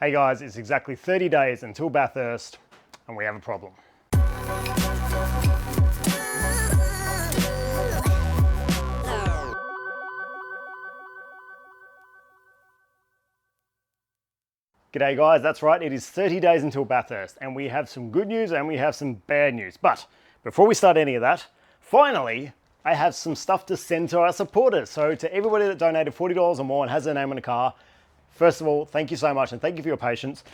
Hey guys, it's exactly 30 days until Bathurst and we have a problem. G'day guys, that's right, it is 30 days until Bathurst and we have some good news and we have some bad news. But before we start any of that, finally, I have some stuff to send to our supporters. So to everybody that donated $40 or more and has their name on a car, first of all, thank you so much and thank you for your patience.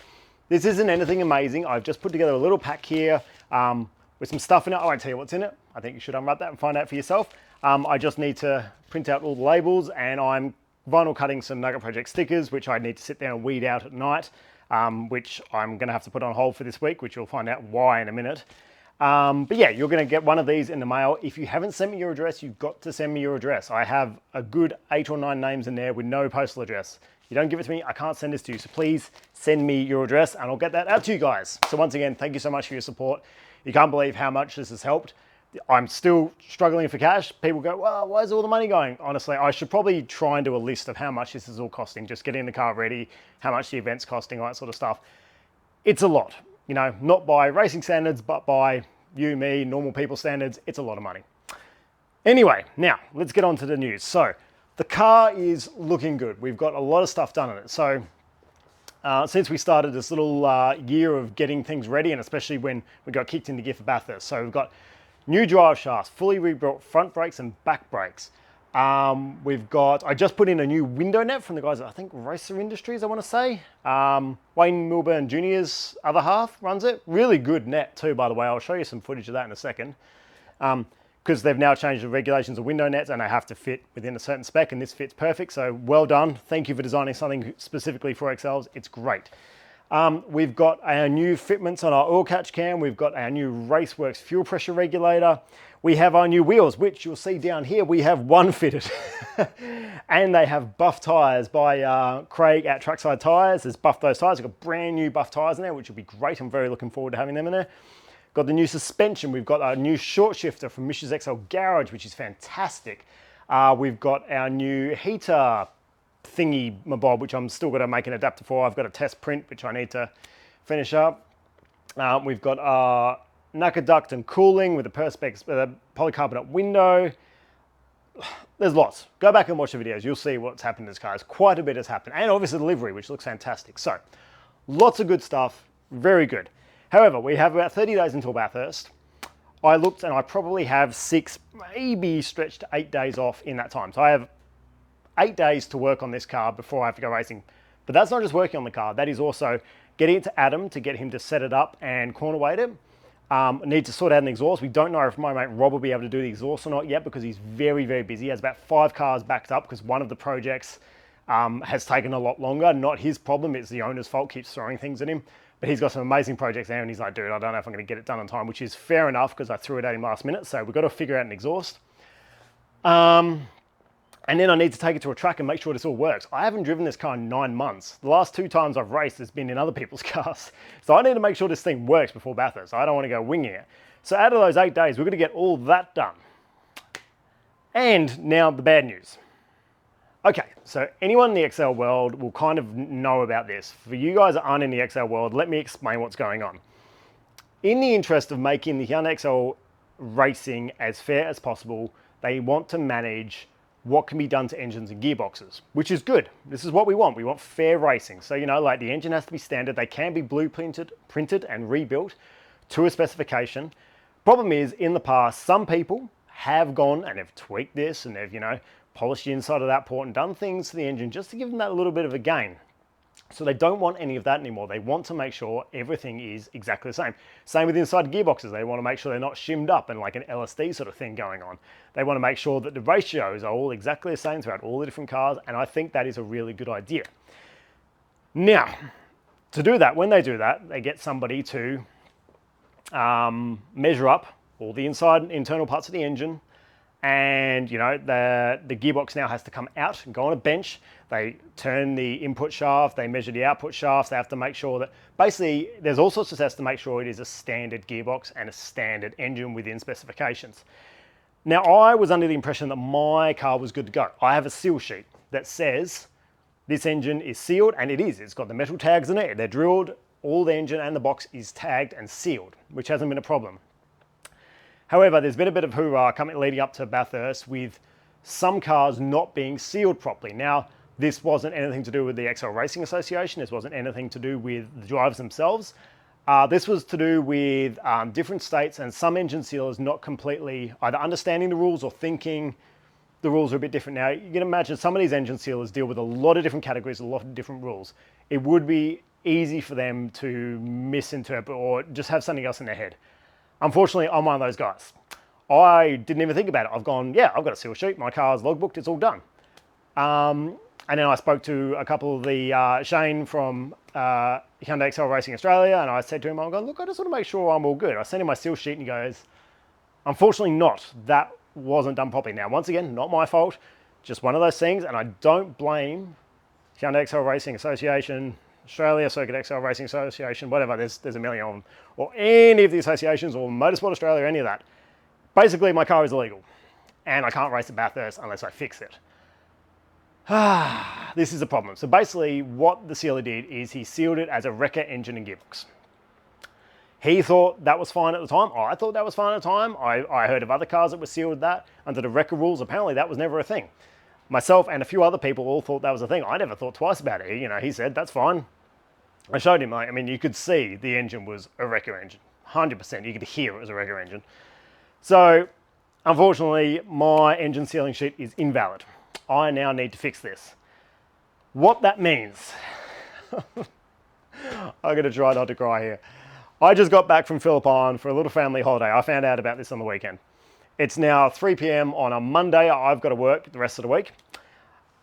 This isn't anything amazing. I've just put together a little pack here with some stuff in it. I won't tell you what's in it. I think you should unwrap that and find out for yourself. I just need to print out all the labels and I'm vinyl cutting some Nugget Project stickers, which I need to sit down and weed out at night, which I'm gonna have to put on hold for this week, which you'll find out why in a minute. But yeah, you're gonna get one of these in the mail. If you haven't sent me your address, you've got to send me your address. I have a good 8 or 9 names in there with no postal address. You don't give it to me, I can't send this to you. So please send me your address and I'll get that out to you guys. So once again, thank you so much for your support. You can't believe how much this has helped. I'm still struggling for cash. People go, well, where's all the money going? Honestly, I should probably try and do a list of how much this is all costing, just getting the car ready, how much the event's costing, all that sort of stuff. It's a lot, you know, not by racing standards, but by you, me, normal people standards, it's a lot of money. Anyway, now let's get on to the news. So the car is looking good. We've got a lot of stuff done on it. So since we started this little year of getting things ready, and especially when we got kicked into gear for Bathurst. So we've got new drive shafts, fully rebuilt front brakes and back brakes. I just put in a new window net from the guys at, I think, Racer Industries, I want to say. Wayne Milburn Jr.'s other half runs it. Really good net too, by the way. I'll show you some footage of that in a second. Because they've now changed the regulations of window nets and they have to fit within a certain spec, and this fits perfect. So well done. Thank you for designing something specifically for XLs. It's great. We've got our new fitments on our oil catch cam. We've got our new Raceworks fuel pressure regulator. We have our new wheels, which you'll see down here. We have one fitted and they have buff tires by Craig at Trackside Tires. There's buffed those tires. We've got brand new buff tires in there, which will be great. I'm very looking forward to having them in there. Got the new suspension. We've got our new short shifter from Mish's XL Garage, which is fantastic. We've got our new heater thingy mabob, which I'm still got to make an adapter for. I've got a test print, which I need to finish up. We've got our knucker duct and cooling with a perspex, polycarbonate window. There's lots. Go back and watch the videos. You'll see what's happened in this car. Quite a bit has happened. And obviously the livery, which looks fantastic. So lots of good stuff. Very good. However, we have about 30 days until Bathurst. I looked and I probably have 6, maybe stretched to 8 days off in that time. So I have 8 days to work on this car before I have to go racing. But that's not just working on the car. That is also getting it to Adam to get him to set it up and corner weight it. Need to sort out an exhaust. We don't know if my mate Rob will be able to do the exhaust or not yet because he's very, very busy. He has about 5 cars backed up because one of the projects has taken a lot longer. Not his problem, it's the owner's fault, keeps throwing things at him. But he's got some amazing projects there and he's like, dude, I don't know if I'm going to get it done on time, which is fair enough because I threw it at him last minute. So we've got to figure out an exhaust. And then I need to take it to a track and make sure this all works. I haven't driven this car in 9 months. The last 2 times I've raced has been in other people's cars. So I need to make sure this thing works before Bathurst. I don't want to go winging it. So out of those 8 days, we're going to get all that done. And now the bad news. Okay, so anyone in the XL world will kind of know about this. For you guys that aren't in the XL world, let me explain what's going on. In the interest of making the Hyundai XL racing as fair as possible, they want to manage what can be done to engines and gearboxes, which is good. This is what we want. We want fair racing. So, you know, like the engine has to be standard. They can be blueprinted, printed and rebuilt to a specification. Problem is, in the past, some people have gone and have tweaked this and they've, you know, polished the inside of that port and done things to the engine just to give them that little bit of a gain. So they don't want any of that anymore. They want to make sure everything is exactly the same. Same with inside gearboxes. They want to make sure they're not shimmed up and like an LSD sort of thing going on. They want to make sure that the ratios are all exactly the same throughout all the different cars, and I think that is a really good idea. Now, to do that, when they do that, they get somebody to measure up all the inside and internal parts of the engine, and you know the gearbox now has to come out and go on a bench. They turn the input shaft, they measure the output shafts, they have to make sure that basically there's all sorts of tests to make sure it is a standard gearbox and a standard engine within specifications. Now I was under the impression that my car was good to go. I have a seal sheet that says this engine is sealed, and it is. It's got the metal tags in it. They're drilled. All the engine and the box is tagged and sealed, which hasn't been a problem. However, there's been a bit of hoorah coming leading up to Bathurst with some cars not being sealed properly. Now, this wasn't anything to do with the XL Racing Association. This wasn't anything to do with the drivers themselves. This was to do with different states and some engine sealers not completely either understanding the rules or thinking the rules are a bit different. Now, you can imagine some of these engine sealers deal with a lot of different categories, a lot of different rules. It would be easy for them to misinterpret or just have something else in their head. Unfortunately, I'm one of those guys. I didn't even think about it. I've gone, yeah, I've got a seal sheet. My car's logbooked. It's all done. And then I spoke to a couple of the, Shane from Hyundai XL Racing Australia, and I said to him, I'm going, look, I just want to make sure I'm all good. I sent him my seal sheet and he goes, unfortunately not. That wasn't done properly. Now, once again, not my fault, just one of those things, and I don't blame Hyundai XL Racing Association, Australia, Circuit XL Racing Association, whatever, there's a million of them, or any of the associations, or Motorsport Australia, any of that. Basically, my car is illegal, and I can't race at Bathurst unless I fix it. This is a problem. So basically, what the sealer did is he sealed it as a wrecker engine and gearbox. He thought that was fine at the time. I thought that was fine at the time. I heard of other cars that were sealed that under the wrecker rules. Apparently, that was never a thing. Myself and a few other people all thought that was a thing. I never thought twice about it. You know, he said, that's fine. I showed him, I mean, you could see the engine was a wrecker engine. 100%. You could hear it was a wrecker engine. So, unfortunately, my engine sealing sheet is invalid. I now need to fix this. What that means, I'm going to try not to cry here. I just got back from Phillip Island for a little family holiday. I found out about this on the weekend. It's now 3 p.m. on a Monday. I've got to work the rest of the week.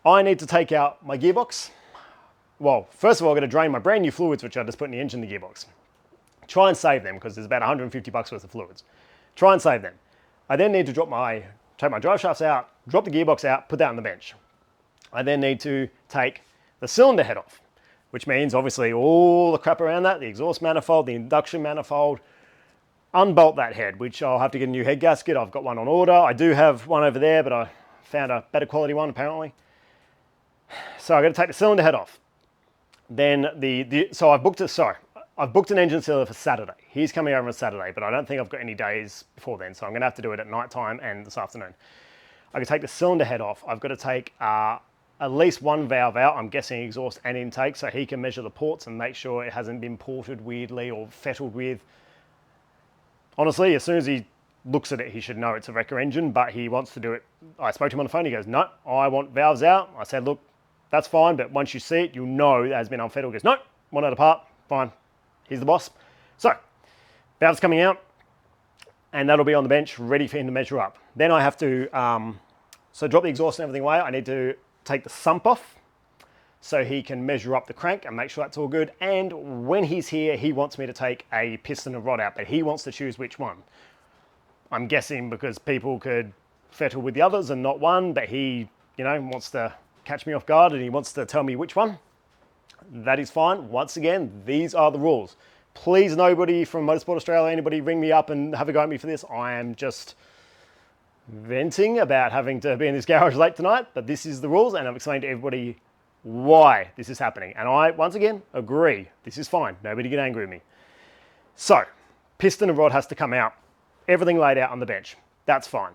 I need to take out my gearbox. Well, first of all, I'm going to drain my brand new fluids, which I just put in the engine and the gearbox. Try and save them because there's about 150 bucks worth of fluids. Try and save them. I then need to take my drive shafts out, drop the gearbox out, put that on the bench. I then need to take the cylinder head off, which means obviously all the crap around that, the exhaust manifold, the induction manifold, unbolt that head, which I'll have to get a new head gasket. I've got one on order. I do have one over there, but I found a better quality one apparently. So I've got to take the cylinder head off. Then I've booked an engine sealer for Saturday. He's coming over on Saturday, but I don't think I've got any days before then, so I'm going to have to do it at night time and this afternoon. I can take the cylinder head off. I've got to take at least one valve out, I'm guessing exhaust and intake, so he can measure the ports and make sure it hasn't been ported weirdly or fettled with. Honestly, as soon as he looks at it, he should know it's a wrecker engine, but he wants to do it. I spoke to him on the phone, he goes, no, I want valves out. I said, look, that's fine, but once you see it, you'll know it has been unfettled. He goes, no, want it apart, fine. He's the boss. So, valves coming out, and that'll be on the bench, ready for him to measure up. Then I have to, drop the exhaust and everything away. I need to take the sump off so he can measure up the crank and make sure that's all good. And when he's here, he wants me to take a piston and rod out, but he wants to choose which one. I'm guessing because people could fettle with the others and not one, but he, wants to catch me off guard and he wants to tell me which one. That is fine. Once again, these are the rules. Please, nobody from Motorsport Australia, anybody ring me up and have a go at me for this. I am just venting about having to be in this garage late tonight, but this is the rules, and I've explained to everybody why this is happening. And I, once again, agree. This is fine. Nobody get angry with me. So, piston and rod has to come out. Everything laid out on the bench. That's fine.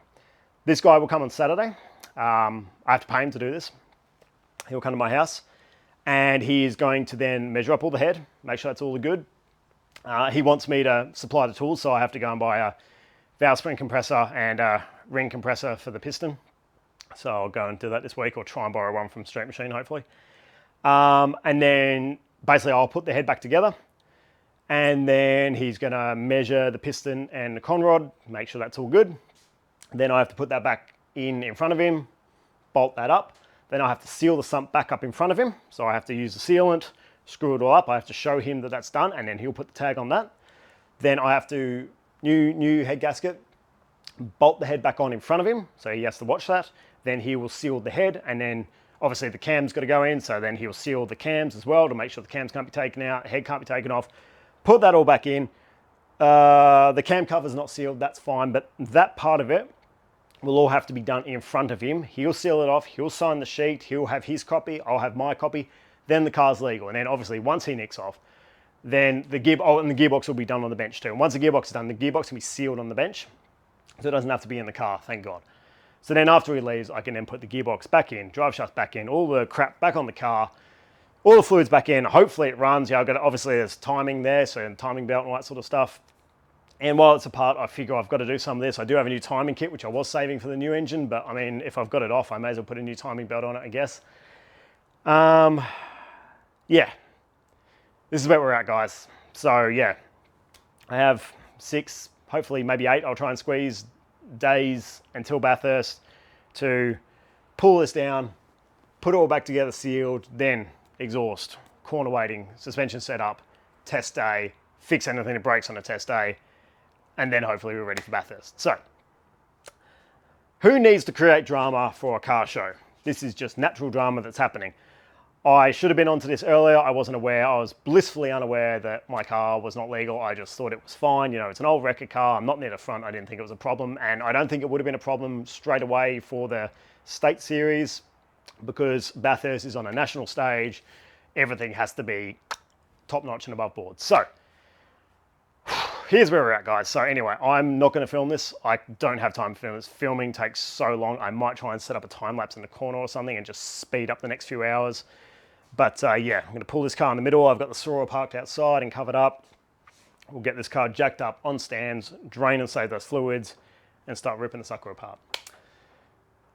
This guy will come on Saturday. I have to pay him to do this. He'll come to my house, and he is going to then measure up all the head, make sure that's all good. He wants me to supply the tools, so I have to go and buy a valve spring compressor and a ring compressor for the piston. So I'll go and do that this week, or try and borrow one from Street Machine, hopefully. And then basically I'll put the head back together, and then he's going to measure the piston and the con rod, make sure that's all good. Then I have to put that back in front of him, bolt that up. Then I have to seal the sump back up in front of him. So I have to use the sealant, screw it all up. I have to show him that that's done, and then he'll put the tag on that. Then I have to, new head gasket, bolt the head back on in front of him. So he has to watch that. Then he will seal the head, and then obviously the cam's got to go in. So then he'll seal the cams as well to make sure the cams can't be taken out, the head can't be taken off. Put that all back in. The cam cover's not sealed, that's fine. But that part of it, will all have to be done in front of him. He'll seal it off, he'll sign the sheet, he'll have his copy, I'll have my copy, then the car's legal. And then obviously once he nicks off, then the gearbox will be done on the bench too. And once the gearbox is done, the gearbox can be sealed on the bench, so it doesn't have to be in the car, thank God. So then after he leaves, I can then put the gearbox back in, drive shaft back in, all the crap back on the car, all the fluids back in. Hopefully it runs. Yeah, obviously there's timing there, so timing belt and all that sort of stuff. And while it's apart, I figure I've got to do some of this. I do have a new timing kit, which I was saving for the new engine, but I mean, if I've got it off, I may as well put a new timing belt on it, I guess. Yeah, this is where we're at, guys. So yeah, I have 6, hopefully maybe 8, I'll try and squeeze days until Bathurst to pull this down, put it all back together sealed, then exhaust, corner weighting, suspension setup, test day, fix anything that breaks on a test day, and then hopefully we're ready for Bathurst. So, who needs to create drama for a car show? This is just natural drama that's happening. I should have been onto this earlier. I wasn't aware. I was blissfully unaware that my car was not legal. I just thought it was fine. You know, it's an old record car. I'm not near the front. I didn't think it was a problem. And I don't think it would have been a problem straight away for the state series because Bathurst is on a national stage. Everything has to be top notch and above board. So, here's where we're at, guys. So anyway, I'm not going to film this. I don't have time to film this. Filming takes so long. I might try and set up a time lapse in the corner or something and just speed up the next few hours. But yeah, I'm going to pull this car in the middle. I've got the Soror parked outside and covered up. We'll get this car jacked up on stands, drain and save those fluids, and start ripping the sucker apart.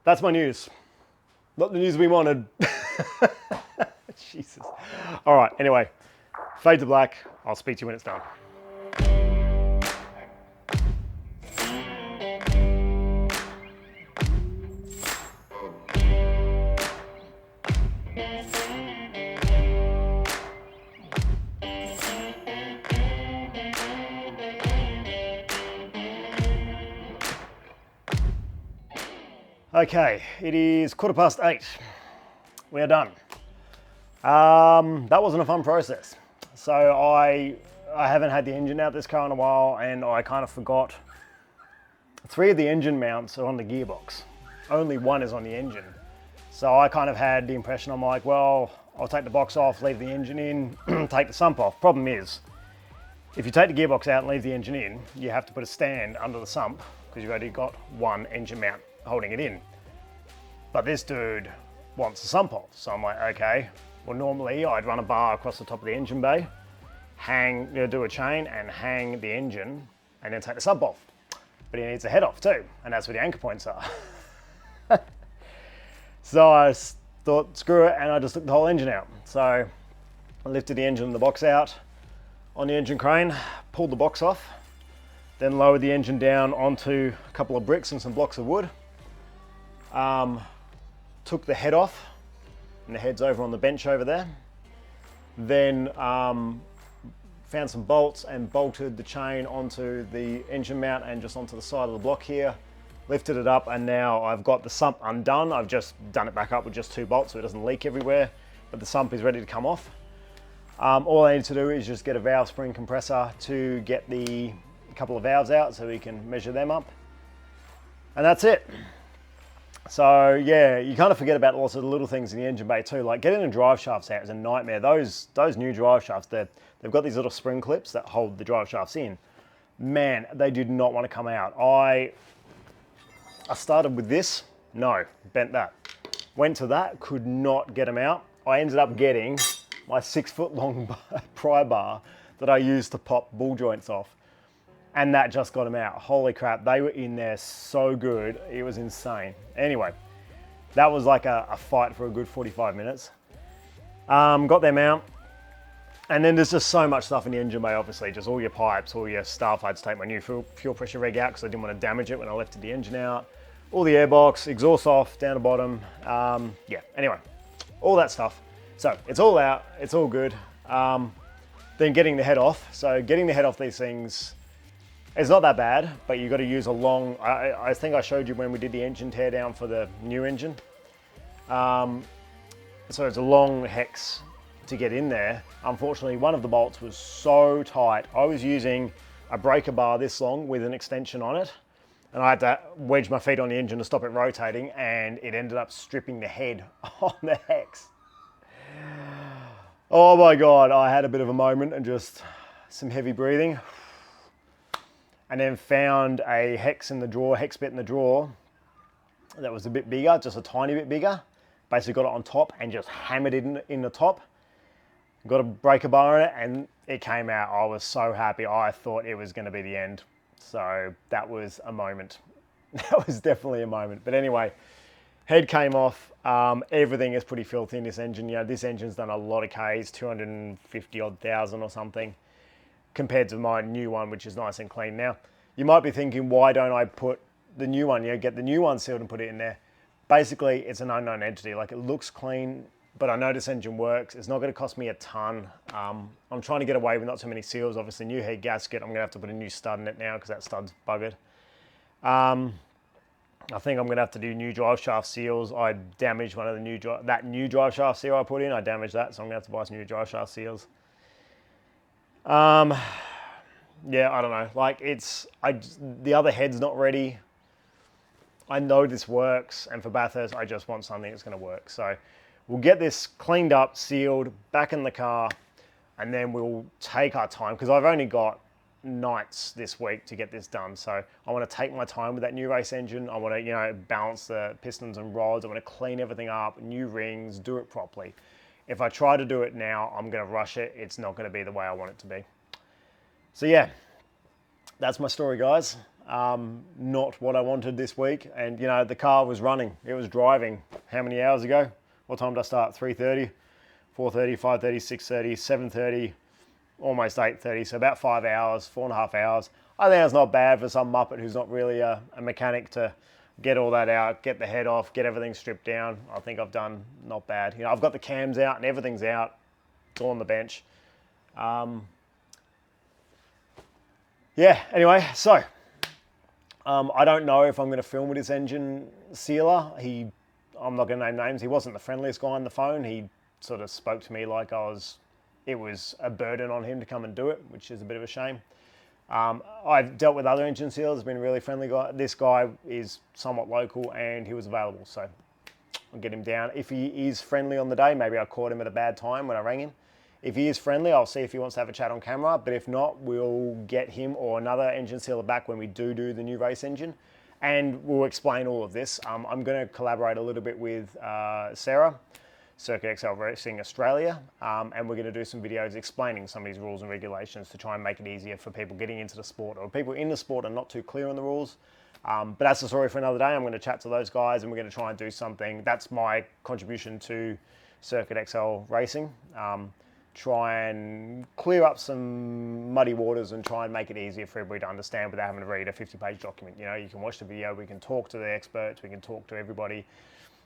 That's my news. Not the news we wanted. Jesus. All right, anyway, fade to black. I'll speak to you when it's done. Okay, it is 8:15. We are done. That wasn't a fun process. So I haven't had the engine out this car in a while, and I kind of forgot 3 of the engine mounts are on the gearbox. Only 1 is on the engine. So I kind of had the impression, I'm like, well, I'll take the box off, leave the engine in, take the sump off. Problem is, if you take the gearbox out and leave the engine in, you have to put a stand under the sump because you've only got 1 engine mount holding it in. But this dude wants the sump off. So I'm like, okay, well normally I'd run a bar across the top of the engine bay, do a chain and hang the engine and then take the sump off. But he needs a head off too, and that's where the anchor points are. So I thought, screw it, and I just took the whole engine out. So I lifted the engine and the box out on the engine crane, pulled the box off, then lowered the engine down onto a couple of bricks and some blocks of wood. Took the head off, and the head's over on the bench over there. Then found some bolts and bolted the chain onto the engine mount and just onto the side of the block here. Lifted it up, and now I've got the sump undone. I've just done it back up with just 2 bolts so it doesn't leak everywhere, but the sump is ready to come off. All I need to do is just get a valve spring compressor to get the couple of valves out so we can measure them up. And that's it. So yeah, you kind of forget about lots of the little things in the engine bay too, like getting the drive shafts out is a nightmare. Those new drive shafts, they've got these little spring clips that hold the drive shafts in. Man, they did not want to come out. I started with this, no, bent that. Went to that, could not get them out. I ended up getting my 6-foot long pry bar that I used to pop ball joints off. And that just got them out. Holy crap, they were in there so good. It was insane. Anyway, that was like a fight for a good 45 minutes. Got them out. And then there's just so much stuff in the engine bay, obviously. Just all your pipes, all your stuff. I had to take my new fuel pressure reg out because I didn't want to damage it when I lifted the engine out. All the airbox, exhaust off, down the bottom. Yeah, anyway, all that stuff. So it's all out, it's all good. Then getting the head off. So getting the head off these things, it's not that bad, but you've got to use a long, I think I showed you when we did the engine teardown for the new engine. So it's a long hex to get in there. Unfortunately, one of the bolts was so tight. I was using a breaker bar this long with an extension on it. and I had to wedge my feet on the engine to stop it rotating, and it ended up stripping the head on the hex. Oh my God, I had a bit of a moment and just some heavy breathing. And then found a hex in the drawer, hex bit in the drawer that was a bit bigger, just a tiny bit bigger. Basically got it on top and just hammered it in the top. Got a breaker bar in it and it came out. I was so happy. I thought it was going to be the end. So that was a moment. That was definitely a moment. But anyway, head came off. Everything is pretty filthy in this engine. You know, this engine's done a lot of Ks, 250 odd thousand or something, compared to my new one, which is nice and clean. Now, you might be thinking, why don't I put the new one, get the new one sealed and put it in there? Basically, it's an unknown entity. Like, it looks clean, but I know this engine works. It's not going to cost me a ton. I'm trying to get away with not so many seals. Obviously, new head gasket. I'm going to have to put a new stud in it now because that stud's buggered. I think I'm going to have to do new drive shaft seals. I damaged one of the new drive shaft seal I put in. I damaged that, so I'm going to have to buy some new drive shaft seals. Yeah, I don't know. Like, the other head's not ready. I know this works, and for Bathurst, I just want something that's going to work. So we'll get this cleaned up, sealed, back in the car, and then we'll take our time, because I've only got nights this week to get this done. So I want to take my time with that new race engine. I want to, you know, balance the pistons and rods. I want to clean everything up, new rings, do it properly. If I try to do it now, I'm going to rush it. It's not going to be the way I want it to be. So yeah, that's my story, guys. Not what I wanted this week. And, you know, the car was running. It was driving. How many hours ago? What time did I start? 3:30, 4:30, 5:30, 6:30, 7:30, almost 8:30. So about 5 hours, 4.5 hours. I think that's not bad for some muppet who's not really a mechanic to get all that out, get the head off, get everything stripped down. I think I've done not bad. You know, I've got the cams out and everything's out. It's all on the bench. Yeah, anyway, so I don't know if I'm going to film with this engine sealer. I'm not going to name names. He wasn't the friendliest guy on the phone. He sort of spoke to me like it was a burden on him to come and do it, which is a bit of a shame. I've dealt with other engine sealers, been a really friendly guy. This guy is somewhat local and he was available, so I'll get him down. If he is friendly on the day, maybe I caught him at a bad time when I rang him. If he is friendly, I'll see if he wants to have a chat on camera, but if not, we'll get him or another engine sealer back when we do the new race engine, and we'll explain all of this. I'm going to collaborate a little bit with Sarah, Circuit XL Racing Australia, and we're going to do some videos explaining some of these rules and regulations to try and make it easier for people getting into the sport, or people in the sport are not too clear on the rules. But that's the story for another day. I'm going to chat to those guys and we're going to try and do something. That's my contribution to Circuit XL Racing. Try and clear up some muddy waters and try and make it easier for everybody to understand without having to read a 50-page document. You know, you can watch the video, we can talk to the experts, we can talk to everybody,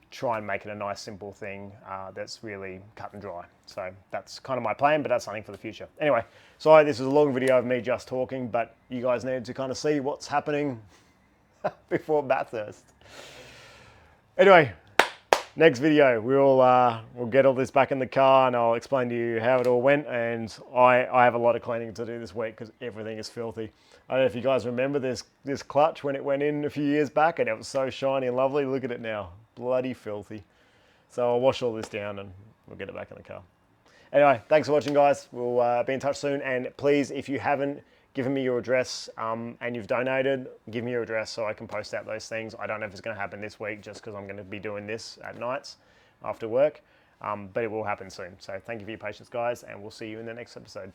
try and make it a nice, simple thing that's really cut and dry. So that's kind of my plan, but that's something for the future. Anyway, sorry, this is a long video of me just talking, but you guys need to kind of see what's happening before Bathurst. Anyway, next video, we'll get all this back in the car and I'll explain to you how it all went. And I have a lot of cleaning to do this week because everything is filthy. I don't know if you guys remember this clutch when it went in a few years back and it was so shiny and lovely. Look at it now, bloody filthy. So I'll wash all this down and we'll get it back in the car. Anyway, thanks for watching, guys. We'll be in touch soon. And please, if you haven't given me your address and you've donated, give me your address so I can post out those things. I don't know if it's going to happen this week just because I'm going to be doing this at nights after work, but it will happen soon. So thank you for your patience, guys, and we'll see you in the next episode.